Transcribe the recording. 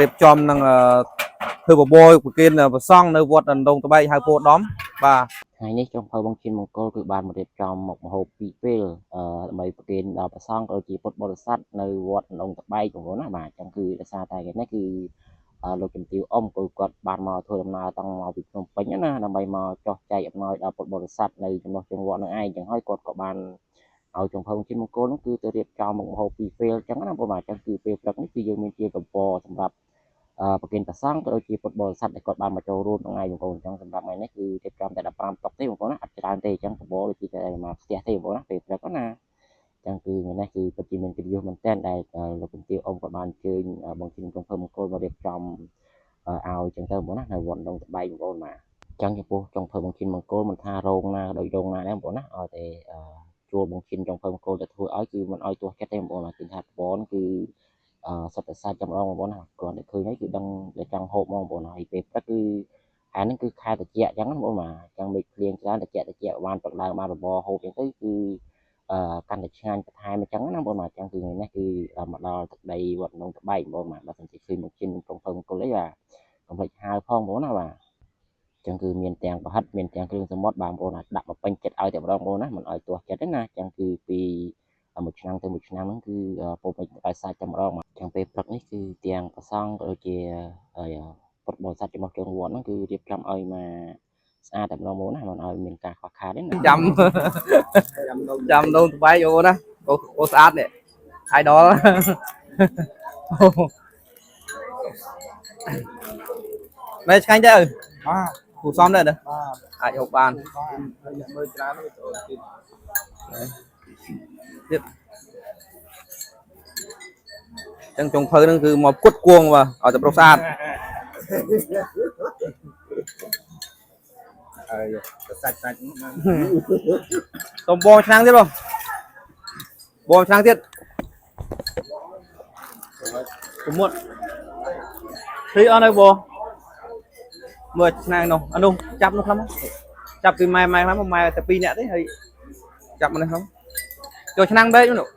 រៀបចំនឹងធ្វើបបោប្រគិនប្រសង់នៅវត្តដណ្ដងត្បែកហៅពោដំបាទថ្ងៃនេះចុងភៅបងជិនមង្គលគឺបានមករៀបចំមុខម្ហូបពីរពេលដើម្បីប្រគិនដល់ព្រះសង្ឃក៏ជាពុទ្ធបរិស័ទនៅវត្តដណ្ដងត្បែកបងប្អូនណាបាទអញ្ចឹងគឺដោយសារតែគេនេះគឺលោកជំទាវអ៊ំគឺគាត់បានមកធ្វើដំណើរតាំងមកពីភ្នំពេញណាដើម្បីមកចោះចែកអំណោយដល់ពុទ្ធបរិស័ទនៅចំណុះជើងវត្តនឹងឯងអញ្ចឹងហើយគាត់ក៏បានឲ្យចុងភៅបងជិនមង្គលនោះគឺទៅរៀបចំមុខម្ហូបពីរពេលអញ្ចឹងណាបងប្អូនអញ្ចឹងគឺពេលព្រឹកនេះគឺយើងមានជាកបោសម្រាប់ប្រគិនប្រសង់ក៏ដូចជាពុទ្ធបរិស័ទដែលគាត់បានមកចូលរួមក្នុងថ្ងៃបងប្អូនអញ្ចឹងសម្រាប់ថ្ងៃនេះគឺរៀបចំតែ15តុកទេបងប្អូនណាអត់ច្រើនទេអញ្ចឹងកបោដូចជាតែមកផ្ទះទេបងប្អូនណាពេលព្រឹកណាអញ្ចឹងគឺថ្ងៃនេះគឺពិតជាមានកិត្តិយសមែនទែនដែលលោកជំទាវអ៊ំគាត់បានអញ្ជើញបងជិនចុងភៅមង្គលមករៀបចំឲ្យអញ្ចឹងទៅបងប្អូនណានៅវត្តដងត្បែកបងប្អូនបាទអញ្ចឹងចំពោះចុងភៅបងជិនមង្គលមិនថារោងណាដោយរោងណាដែរបងប្អូនណាឲ្យតែជួលបងជិនចុងភៅមង្គលទៅធ្វើឲ្យគឺមិនឲ្យទោះចិត្តទេបងប្អូនគឺថាបងគឺសត្វសាច់ចាំបងប្អូនណាគ្រាន់តែឃើញហើយគឺដឹងតែចង់ហូបបងប្អូនហើយពេលព្រឹកគឺអាហ្នឹងគឺខែត្រជាក់អញ្ចឹងបងប្អូនបាទអញ្ចឹងមេឃភ្លៀងច្រើនត្រជាក់បានព្រឹកឡើងបានរបរហូបអញ្ចឹងទៅគឺកាន់តែឆ្ងាញ់បន្ថែមអញ្ចឹងណាបងប្អូនបាទអញ្ចឹងគឺថ្ងៃនេះគឺមកដល់ទឹកដីវត្តដងត្បែកបងប្អូនបាទបើសិនជាឃើញមកជិនក្នុងភៅមង្គលអីបាទកុំភ្លេចហៅផងបងប្អូនណាបាទអញ្ចឹងគឺមានទាំងប្រហិតមានទាំងគ្រឿងសមុទ្របងប្អូនដាក់មកពេញចិត្តឲ្យតែម្ដងបងប្អូនណាមិនឲ្យទាស់ចិត្តទេណាអញ្ចឹងគឺពីមួយឆ្នាំទៅមួយឆ្នាំហ្នឹងគឺពោពេញដោយសាច់តែម្ដងអញ្ចឹងពេលព្រឹកនេះគឺទាំងប្រសង់ក៏ដូចជាពុទ្ធបរិស័ទរបស់ជើងវត្តហ្នឹងគឺរៀបចំឲ្យមកស្អាតតែម្ដងបងណាមិនឲ្យមានការខ្វះខាតទេណាចាំដងត្បែកអូណាអូស្អាតនេះ idol មែនឆ្ងាញ់ទេបាទគូសំដែរបាទអាចហូបបានមើលច្រើនទៅអូនទៀតចឹងចុងភៅហ្នឹងគឺមកគត់គួងបាទឲ្យតែប្រុសស្អាតហើយសាច់សុំបងឆ្នាំងទៀតបងឆ្នាំងទៀតប្រមុតព្រីអត់នៅបងមើលឆ្នាំងនោះអានោះចាប់នោះខ្លះមកចាប់ពីម៉ែខ្លះមកម៉ែតែ2នាក់ទេហើយចាប់មកនេះហ្នឹងចូលឆ្នាំងបែកនោះ